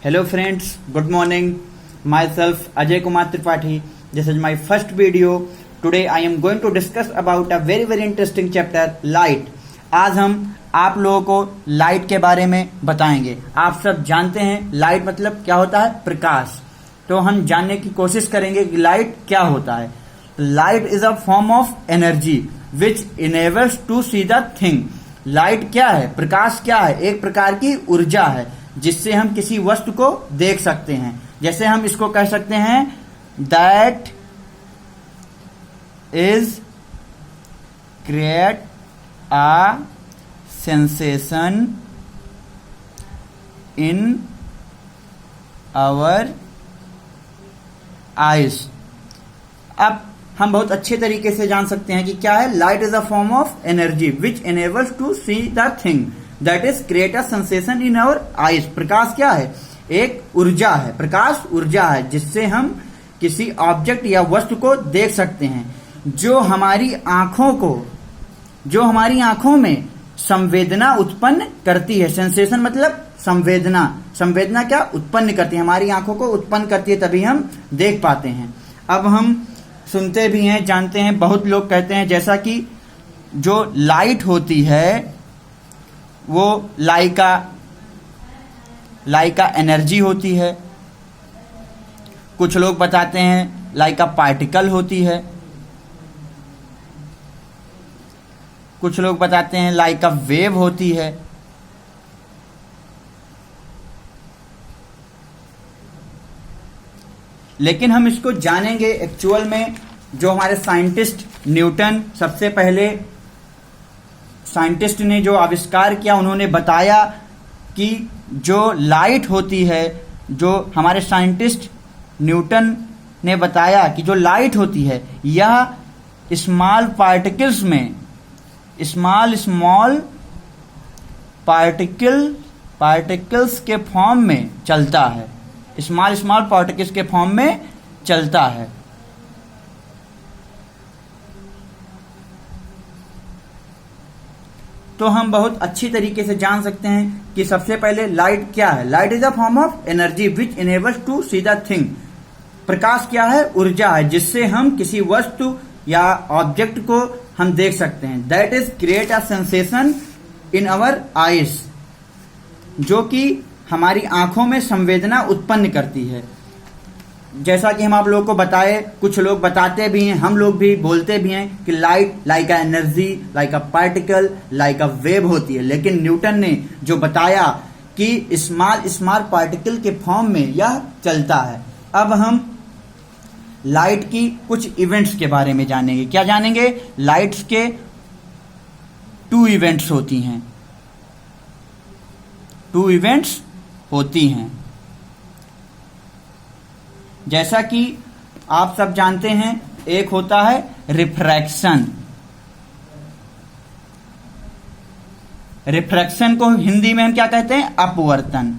Hello friends, good morning. Myself Ajay Kumar Tripathi. This is my first video. Today I am going to discuss about a very interesting chapter, light. आज हम आप लोगों को light के बारे में बताएंगे। आप सब जानते हैं लाइट मतलब क्या होता है, प्रकाश। तो हम जानने की कोशिश करेंगे कि लाइट क्या होता है। Light is a form of energy which enables to see the thing. Light क्या है, प्रकाश क्या है, एक प्रकार की ऊर्जा है जिससे हम किसी वस्तु को देख सकते हैं। जैसे हम इसको कह सकते हैं that is create a sensation in our eyes। अब हम बहुत अच्छे तरीके से जान सकते हैं कि क्या है। Light is a form of energy which enables to see the thing that is create a sensation in our eyes. प्रकाश क्या है, एक ऊर्जा है। प्रकाश ऊर्जा है जिससे हम किसी ऑब्जेक्ट या वस्तु को देख सकते हैं, जो हमारी आंखों में संवेदना उत्पन्न करती है। सेंसेशन मतलब संवेदना। संवेदना क्या उत्पन्न करती है, हमारी आंखों को उत्पन्न करती है, तभी हम देख पाते हैं। अब हम सुनते भी हैं, जानते हैं, बहुत लोग कहते हैं जैसा कि जो लाइट होती है वो लाइका एनर्जी होती है। कुछ लोग बताते हैं लाइका पार्टिकल होती है। कुछ लोग बताते हैं लाइक अ वेव होती है। लेकिन हम इसको जानेंगे एक्चुअल में। जो हमारे साइंटिस्ट न्यूटन, सबसे पहले साइंटिस्ट ने जो आविष्कार किया, उन्होंने बताया कि जो लाइट होती है, जो हमारे साइंटिस्ट न्यूटन ने बताया कि जो लाइट होती है यह स्मॉल पार्टिकल्स के फॉर्म में चलता है। स्मॉल पार्टिकल्स के फॉर्म में चलता है। तो हम बहुत अच्छी तरीके से जान सकते हैं कि सबसे पहले लाइट क्या है। Light is a form of energy which enables to see the thing. प्रकाश क्या है, ऊर्जा है जिससे हम किसी वस्तु या ऑब्जेक्ट को हम देख सकते हैं। That is create a sensation in our eyes, जो कि हमारी आंखों में संवेदना उत्पन्न करती है। जैसा कि हम आप लोगों को बताए, कुछ लोग बताते भी हैं, हम लोग भी बोलते भी हैं कि light like a energy, like a particle, like a wave होती है। लेकिन न्यूटन ने जो बताया कि स्मॉल पार्टिकल के फॉर्म में यह चलता है। अब हम लाइट की कुछ इवेंट्स के बारे में जानेंगे। क्या जानेंगे, लाइट्स के 2 इवेंट्स होती हैं। 2 इवेंट्स होती हैं। जैसा कि आप सब जानते हैं, एक होता है रिफ्रैक्शन। रिफ्रैक्शन को हिंदी में हम क्या कहते हैं, अपवर्तन।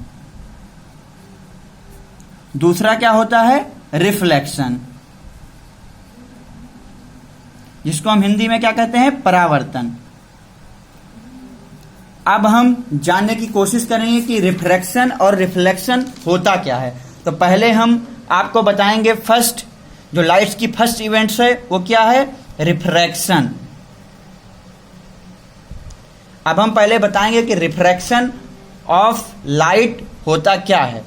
दूसरा क्या होता है, रिफ्लेक्शन, जिसको हम हिंदी में क्या कहते हैं, परावर्तन। अब हम जानने की कोशिश करेंगे कि रिफ्रैक्शन और रिफ्लेक्शन होता क्या है। तो पहले हम आपको बताएंगे फर्स्ट, जो लाइट्स की फर्स्ट इवेंट्स है वो क्या है, रिफ्रैक्शन। अब हम पहले बताएंगे कि रिफ्रैक्शन ऑफ लाइट होता क्या है।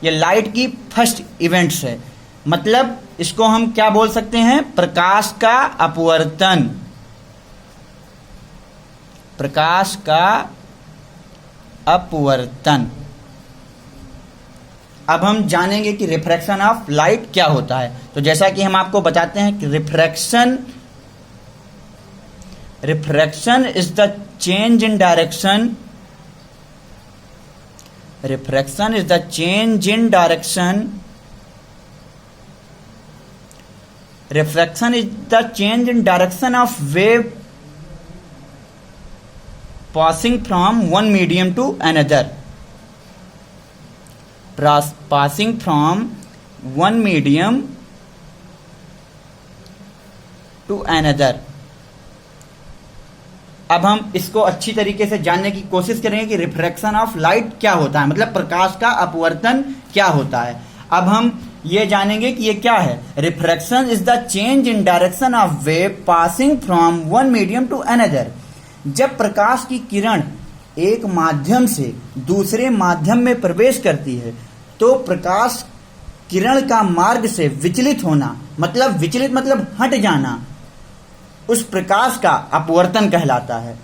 ये लाइट की फर्स्ट इवेंट्स है, मतलब इसको हम क्या बोल सकते हैं, प्रकाश का अपवर्तन। प्रकाश का अपवर्तन। अब हम जानेंगे कि रिफ्रैक्शन ऑफ लाइट क्या होता है। तो जैसा कि हम आपको बताते हैं कि refraction is the change in direction. Refraction is the change in direction. Refraction is the change in direction of wave passing from one medium to another. Passing from one medium to another. अब हम इसको अच्छी तरीके से जानने की कोशिश करेंगे कि रिफ्रैक्शन ऑफ लाइट क्या होता है, मतलब प्रकाश का अपवर्तन क्या होता है। अब हम ये जानेंगे कि ये क्या है। Refraction is the change in direction of wave passing from one medium to another. जब प्रकाश की किरण एक माध्यम से दूसरे माध्यम में प्रवेश करती है तो प्रकाश किरण का मार्ग से विचलित होना, मतलब विचलित मतलब हट जाना, उस प्रकाश का अपवर्तन कहलाता है।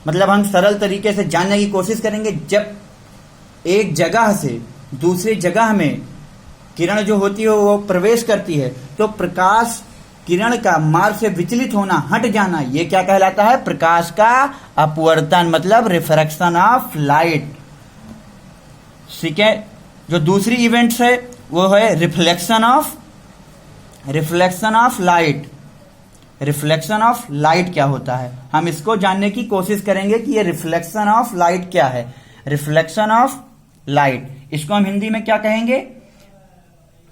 मतलब हम सरल तरीके से जानने की कोशिश करेंगे, जब एक जगह से दूसरी जगह में किरण जो होती है वो प्रवेश करती है तो प्रकाश किरण का मार्ग से विचलित होना, हट जाना, ये क्या कहलाता है? प्रकाश का अपवर्तन, मतलब रिफ्रैक्शन ऑफ लाइट। ठीक है, जो दूसरी इवेंट्स है वो है reflection of light. Reflection of light क्या होता है, हम इसको जानने की कोशिश करेंगे कि ये रिफ्लेक्शन ऑफ लाइट क्या है। रिफ्लेक्शन ऑफ लाइट, इसको हम हिंदी में क्या कहेंगे?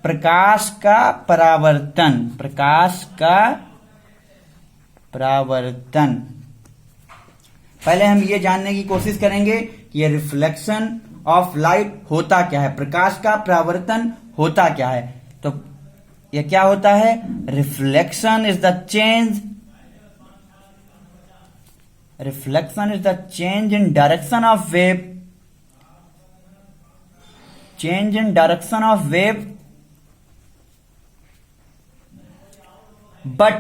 प्रकाश का परावर्तन। प्रकाश का परावर्तन। पहले हम ये जानने की कोशिश करेंगे कि ये रिफ्लेक्शन ऑफ लाइट होता क्या है, प्रकाश का परावर्तन होता क्या है। तो ये क्या होता है? Reflection is the change in direction of wave, but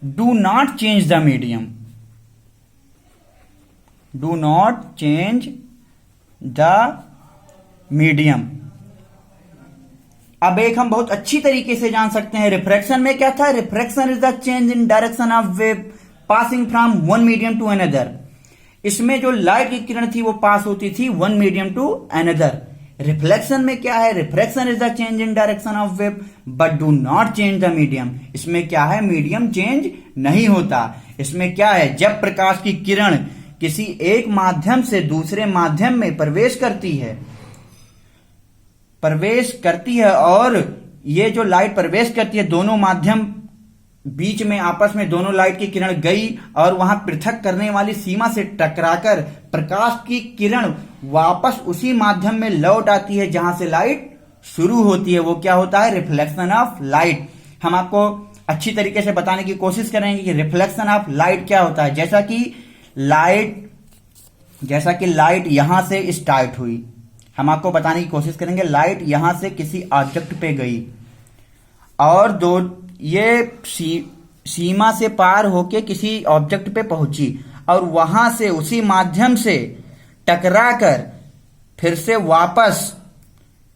do not change the medium. Do not change the medium. अब एक हम बहुत अच्छी तरीके से जान सकते हैं रिफ्रैक्शन में क्या था। Refraction is the change in direction of wave passing from one medium to another. इसमें जो लाइट की किरण थी वो पास होती थी one medium to another. Reflection में क्या है? Refraction is the change in direction of wave but do not change the medium. इसमें क्या है? मीडियम चेंज नहीं होता। इसमें क्या है? जब प्रकाश की किरण किसी एक माध्यम से दूसरे माध्यम में प्रवेश करती है और ये जो लाइट प्रवेश करती है दोनों माध्यम बीच में आपस में दोनों लाइट की किरण गई और वहां पृथक करने वाली सीमा से टकराकर प्रकाश की किरण वापस उसी माध्यम में लौट आती है जहां से लाइट शुरू होती है, वो क्या होता है? Reflection of light. हम आपको अच्छी तरीके से बताने की कोशिश करेंगे कि रिफ्लेक्शन ऑफ लाइट क्या होता है। जैसा कि लाइट यहां से स्टार्ट हुई, हम आपको बताने की कोशिश करेंगे। लाइट यहां से किसी ऑब्जेक्ट पे गई और ये सीमा से पार होके किसी ऑब्जेक्ट पे पहुंची और वहां से उसी माध्यम से टकराकर फिर से वापस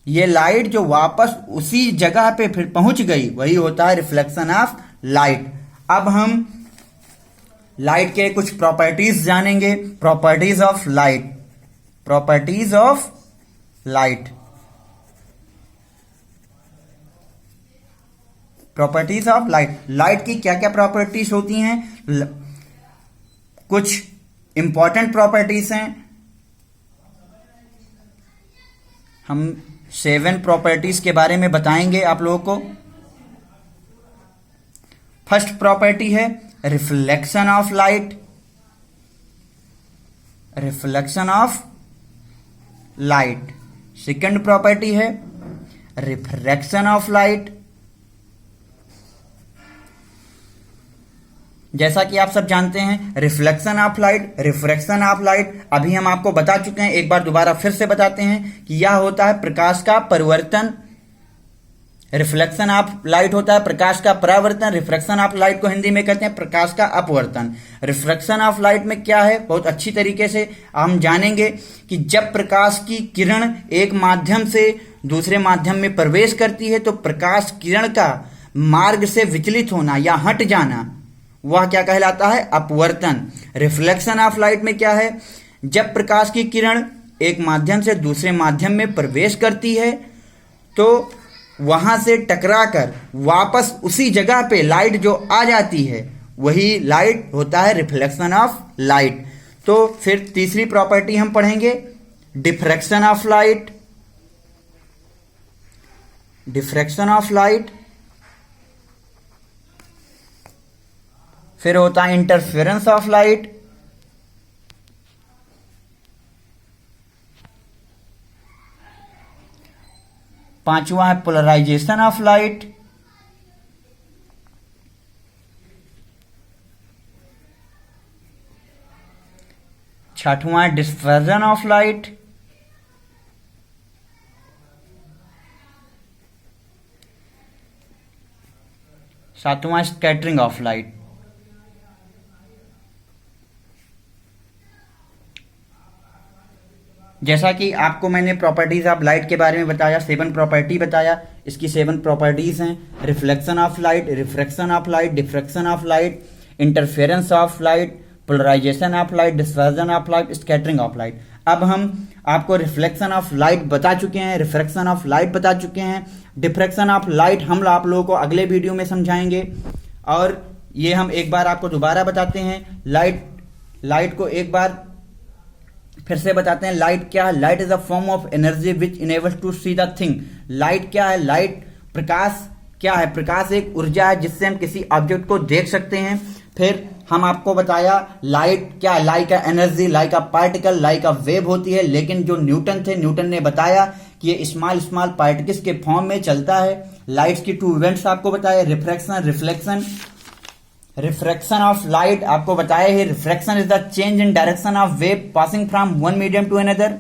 ये लाइट जो वापस उसी जगह पे फिर पहुंच गई, वही होता है रिफ्लेक्शन ऑफ लाइट। अब हम लाइट के कुछ प्रॉपर्टीज जानेंगे। Properties of light. लाइट की क्या क्या प्रॉपर्टीज होती हैं? कुछ इंपॉर्टेंट प्रॉपर्टीज हैं। हम 7 प्रॉपर्टीज के बारे में बताएंगे आप लोगों को। फर्स्ट प्रॉपर्टी है reflection of light. Second property है रिफ्रैक्शन ऑफ लाइट। जैसा कि आप सब जानते हैं reflection of light, refraction of light अभी हम आपको बता चुके हैं, एक बार दोबारा फिर से बताते हैं कि यह होता है प्रकाश का परिवर्तन। रिफ्लेक्शन ऑफ लाइट होता है प्रकाश का परावर्तन। रिफ्रैक्शन ऑफ लाइट को हिंदी में कहते हैं प्रकाश का अपवर्तन। रिफ्रैक्शन ऑफ लाइट में क्या है, बहुत अच्छी तरीके से हम जानेंगे कि जब प्रकाश की किरण एक माध्यम से दूसरे माध्यम में प्रवेश करती है तो प्रकाश किरण का मार्ग से विचलित होना या हट जाना, वह क्या कहलाता है? अपवर्तन। रिफ्लेक्शन ऑफ लाइट में क्या है? जब प्रकाश की किरण एक माध्यम से दूसरे माध्यम में प्रवेश करती है तो वहां से टकराकर वापस उसी जगह पे लाइट जो आ जाती है वही लाइट होता है रिफ्लेक्शन ऑफ लाइट। तो फिर तीसरी प्रॉपर्टी हम पढ़ेंगे डिफ्रैक्शन ऑफ लाइट। फिर होता है इंटरफेरेंस ऑफ लाइट, पांचवा है पोलराइजेशन ऑफ लाइट, छठवां है डिस्पर्जन ऑफ लाइट, सातवां स्कैटरिंग ऑफ लाइट। जैसा कि आपको मैंने प्रॉपर्टीज ऑफ लाइट के बारे में बताया, 7 प्रॉपर्टी बताया। इसकी 7 प्रॉपर्टीज हैं: reflection of light, refraction of light, diffraction of light, interference of light, polarisation of light, dispersion of light, scattering of light. अब हम आपको रिफ्लेक्शन ऑफ लाइट बता चुके हैं, रिफ्रैक्शन ऑफ लाइट बता चुके हैं, डिफ्रैक्शन ऑफ लाइट हम आप लोगों को अगले वीडियो में समझाएंगे। और ये हम एक बार आपको दोबारा बताते हैं, लाइट को एक बार फिर से बताते हैं। लाइट क्या है? Light is a form of energy which enables to see the thing. Light क्या है? लाइट प्रकाश क्या है? प्रकाश एक ऊर्जा है जिससे हम किसी ऑब्जेक्ट को देख सकते हैं। फिर हम आपको बताया लाइट क्या है? Like a energy, like a particle, like a wave होती है। लेकिन जो न्यूटन थे, न्यूटन ने बताया कि ये स्मॉल पार्टिकल्स के फॉर्म में चलता है। लाइट की 2 इवेंट्स आपको बताया, refraction, reflection. Refraction of light आपको बताया है, refraction is the change in direction of wave passing from one medium to another.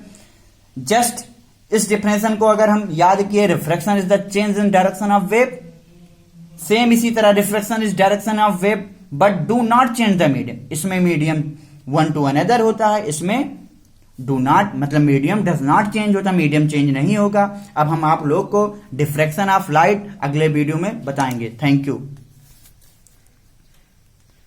Just इस डिफरेंशन को अगर हम याद किए, refraction is the change in direction of wave, same इसी तरह reflection is direction of wave but do not change the medium. इसमें medium one to another होता है, इसमें डू नॉट मतलब मीडियम डज नॉट चेंज होता, मीडियम चेंज नहीं होगा। अब हम आप लोग को डिफ्रैक्शन ऑफ लाइट अगले वीडियो में बताएंगे। Thank you.